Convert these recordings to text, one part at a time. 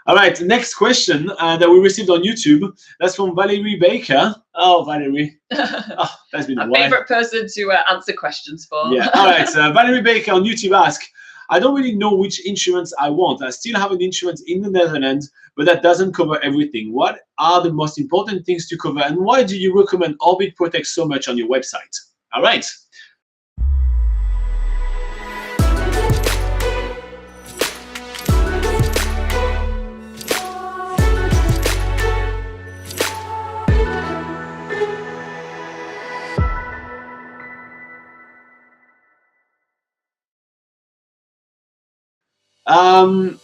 All right, next question that we received on YouTube. That's from Valerie Baker. Oh, Valerie. Oh, that's been a while. Favorite person to answer questions for. Yeah. All right. Valerie Baker on YouTube asks, I don't really know which insurance I want. I still have an insurance in the Netherlands, but that doesn't cover everything. What are the most important things to cover, and why do you recommend Orbit Protect so much on your website? All right.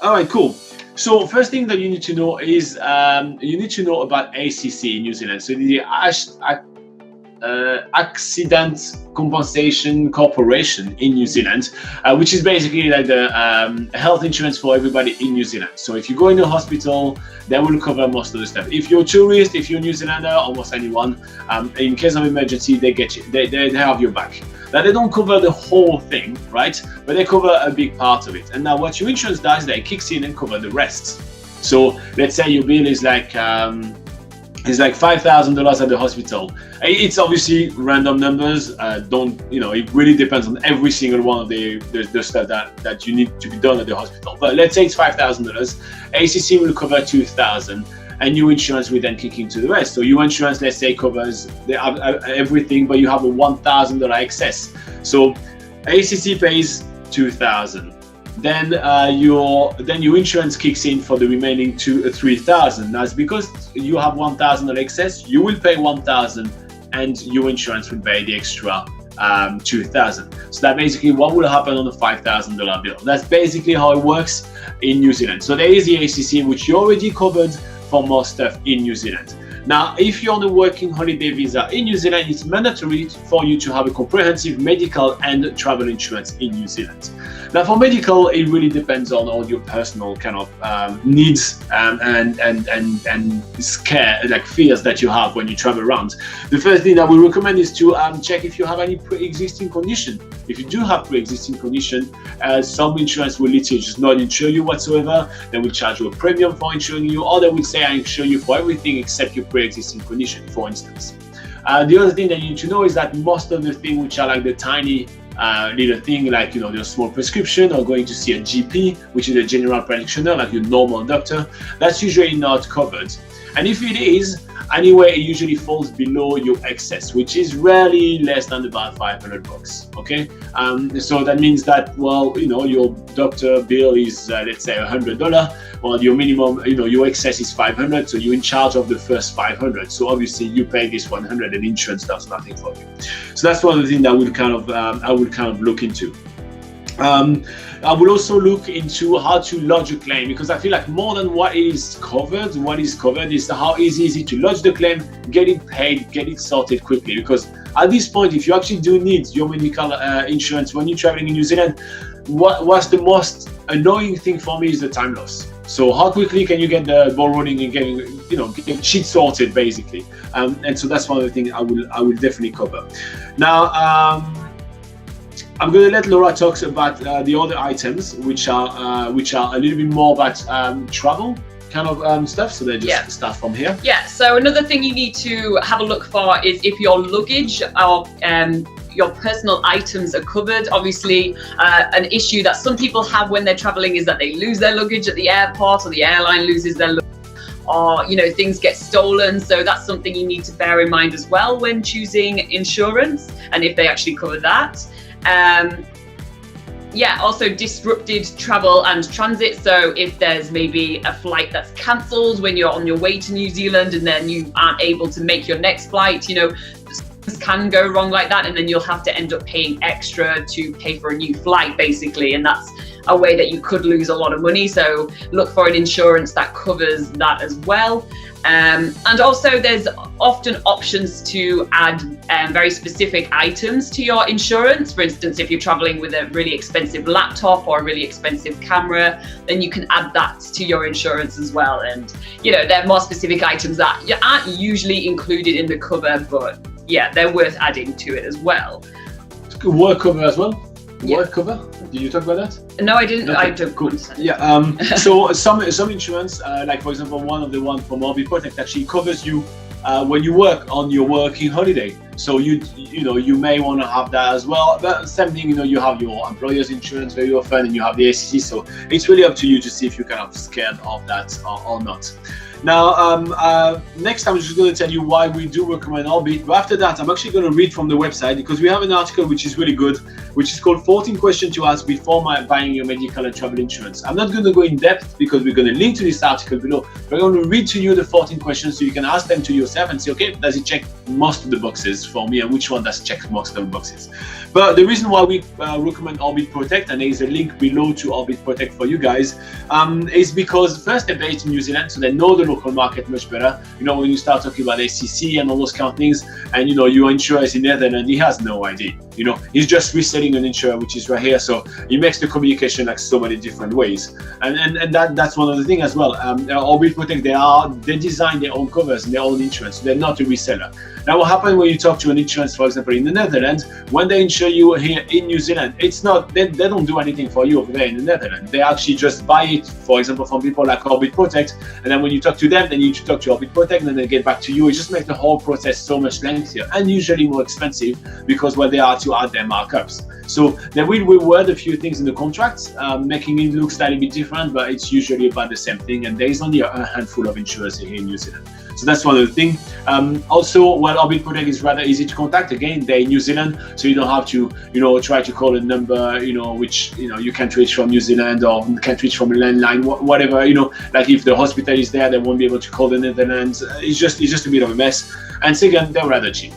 All right, cool. So first thing that you need to know is you need to know about ACC in New Zealand. So the Accident Compensation Corporation in New Zealand, which is basically like the health insurance for everybody in New Zealand. So if you go in a hospital, they will cover most of the stuff. If you're a tourist, if you're a New Zealander, almost anyone, in case of emergency, they get you. They have your back. Now they don't cover the whole thing, right? But they cover a big part of it. And now what your insurance does, that it kicks in and cover the rest. So let's say your bill is like $5,000 at the hospital. It's obviously random numbers. It really depends on every single one of the stuff that you need to be done at the hospital. But let's say it's $5,000. ACC will cover $2,000, and your insurance will then kick into the rest. So your insurance, let's say, covers everything, but you have a $1,000 excess. So ACC pays $2,000. Then your insurance kicks in for the remaining $3,000. That's because you have $1,000 excess. You will pay $1,000, and your insurance will pay the extra $2,000. So that basically what will happen on the $5,000 bill. That's basically how it works in New Zealand. So there is the ACC, which you already covered for most stuff in New Zealand. Now, if you're on a working holiday visa in New Zealand, it's mandatory for you to have a comprehensive medical and travel insurance in New Zealand. Now, for medical, it really depends on all your personal kind of needs and scare, like fears that you have when you travel around. The first thing that we recommend is to check if you have any pre-existing condition. If you do have pre-existing condition, some insurance will literally just not insure you whatsoever. They will charge you a premium for insuring you, or they will say, I insure you for everything except your pre-existing condition, for instance. The other thing that you need to know is that most of the things which are like the tiny little thing, like your small prescription or going to see a GP, which is a general practitioner, like your normal doctor, that's usually not covered. And if it is, anyway, it usually falls below your excess, which is rarely less than about $500. Okay, so that means that, well, your doctor bill is let's say $100. Well, your minimum, your excess is $500, so you're in charge of the first $500. So obviously you pay this $100, and insurance does nothing for you. So that's one of the things that I will kind of look into. I will also look into how to lodge a claim, because I feel like more than what is covered is how easy is it to lodge the claim, get it paid, get it sorted quickly. Because at this point, if you actually do need your medical insurance when you're traveling in New Zealand, what's the most annoying thing for me is the time loss. So how quickly can you get the ball rolling and getting shit sorted, basically? And so that's one of the things I will definitely cover. Now, I'm going to let Laura talk about the other items, which are a little bit more about travel kind of stuff. So they just start from here. Yeah. So another thing you need to have a look for is if your luggage or your personal items are covered. Obviously, an issue that some people have when they're traveling is that they lose their luggage at the airport, or the airline loses their luggage, or things get stolen. So that's something you need to bear in mind as well when choosing insurance, and if they actually cover that. Also disrupted travel and transit. So if there's maybe a flight that's cancelled when you're on your way to New Zealand, and then you aren't able to make your next flight, things can go wrong like that, and then you'll have to end up paying extra to pay for a new flight, basically, and that's a way that you could lose a lot of money. So look for an insurance that covers that as well. And also there's often options to add very specific items to your insurance. For instance, if you're traveling with a really expensive laptop or a really expensive camera, then you can add that to your insurance as well. And there are more specific items that aren't usually included in the cover, but yeah, they're worth adding to it as well. Work cover as well? work cover. Did you talk about that? No, I didn't. Okay, I don't. Cool. Understand. Yeah. So some insurance, like for example, one of the one from Orbit Protect actually covers you when you work on your working holiday. So you may want to have that as well. But same thing, you have your employer's insurance very often, and you have the ACC. So it's really up to you to see if you're kind of scared of that or not. Now, next I'm just going to tell you why we do recommend Orbit, but after that I'm actually going to read from the website, because we have an article which is really good, which is called 14 questions to ask before buying your medical and travel insurance. I'm not going to go in depth because we're going to link to this article below. We're going to read to you the 14 questions so you can ask them to yourself and say, okay, does it check most of the boxes for me, and which one does check most of the boxes. But the reason why we recommend Orbit Protect, and there is a link below to Orbit Protect for you guys, is because first they're based in New Zealand, so they know the local market much better. When you start talking about ACC and all those kind of things, and your insurer is in Netherlands, he has no idea. He's just reselling an insurer which is right here, so he makes the communication like so many different ways, and that's one of the things as well. Orbit Protect, they design their own covers and their own insurance, so they're not a reseller. Now, what happens when you talk to an insurance, for example, in the Netherlands, when they insure you here in New Zealand, it's not, they don't do anything for you over there in the Netherlands. They actually just buy it, for example, from people like Orbit Protect, and then when you talk to them, they need to talk to Orbit Protect, and then they get back to you. It just makes the whole process so much lengthier and usually more expensive, because they are to add their markups. So they will reword a few things in the contract, making it look slightly bit different, but it's usually about the same thing, and there is only a handful of insurers here in New Zealand. So that's one of the things. Also, while Orbit Protect is rather easy to contact, again, they're in New Zealand, so you don't have to, try to call a number, which, you can't reach from New Zealand or can't reach from a landline, whatever, like if the hospital is there, they won't be able to call the Netherlands. It's just a bit of a mess. And second, they're rather cheap.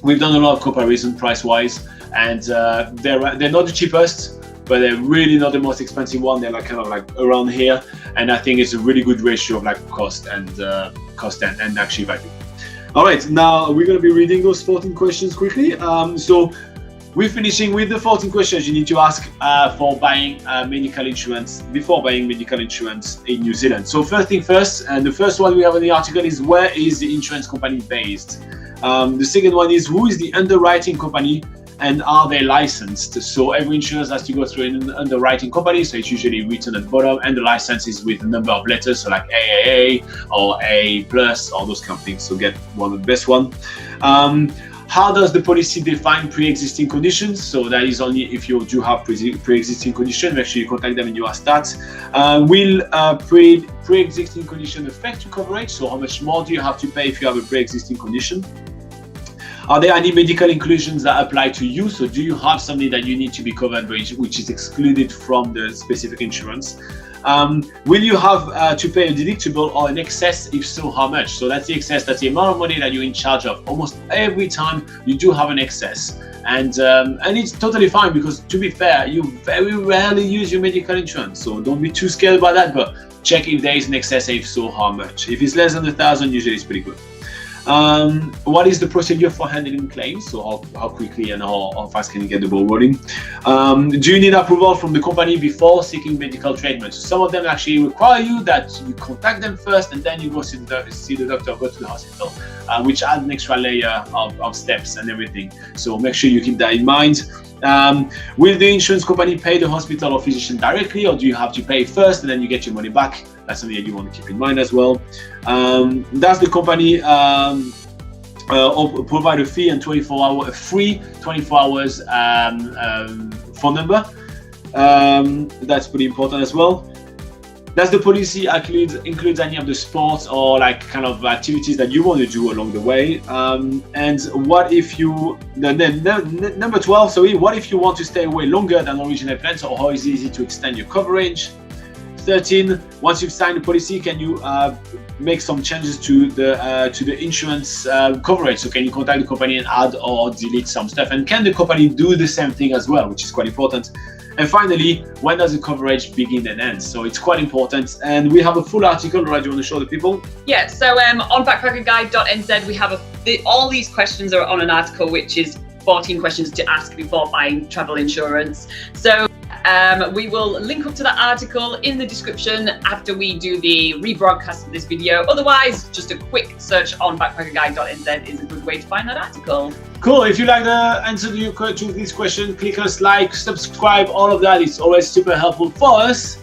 We've done a lot of comparison price-wise, and they're not the cheapest, but they're really not the most expensive one. They're kind of around here, and I think it's a really good ratio of cost and actually value. All right, now we're going to be reading those 14 questions quickly. So we're finishing with the 14 questions you need to ask for buying medical insurance, before buying medical insurance in New Zealand. So first thing first, and the first one we have in the article is, where is the insurance company based? The second one is, who is the underwriting company, and are they licensed? So every insurance has to go through an underwriting company, so it's usually written at the bottom, and the license is with a number of letters, so like AAA or A+, all those kind of things. So get one of the best one. How does the policy define pre-existing conditions? So that is only if you do have pre-existing condition. Make sure you contact them and you ask that. Will pre-existing condition affect your coverage? So how much more do you have to pay if you have a pre-existing condition? Are there any medical inclusions that apply to you? So do you have something that you need to be covered, which is excluded from the specific insurance? Will you have to pay a deductible or an excess? If so, how much? So that's the excess, that's the amount of money that you're in charge of. Almost every time you do have an excess. And it's totally fine, because to be fair, you very rarely use your medical insurance. So don't be too scared about that, but check if there is an excess, if so, how much. If it's less than 1,000, usually it's pretty good. What is the procedure for handling claims? So how quickly and how fast can you get the ball rolling? Do you need approval from the company before seeking medical treatment? So some of them actually require you that you contact them first, and then you go see the doctor, go to the hospital, which adds an extra layer of steps and everything. So make sure you keep that in mind. Will the insurance company pay the hospital or physician directly, or do you have to pay first and then you get your money back? That's something that you want to keep in mind as well. Does the company provide a free 24 hours phone number? That's pretty important as well. Does the policy includes any of the sports or kind of activities that you want to do along the way? And what if you, number 12, sorry, what if you want to stay away longer than originally planned? So how is it easy to extend your coverage? 13, once you've signed the policy, can you make some changes to the insurance coverage? So can you contact the company and add or delete some stuff? And can the company do the same thing as well, which is quite important? And finally, when does the coverage begin and end? So it's quite important. And we have a full article, right? Do you want to show the people? Yeah, so on BackpackerGuide.NZ, we have all these questions are on an article, which is 14 questions to ask before buying travel insurance. So we will link up to that article in the description after we do the rebroadcast of this video. Otherwise, just a quick search on BackpackerGuide.NZ is a good way to find that article. Cool. If you like the answer to this question, click us, like, subscribe, all of that. It's always super helpful for us.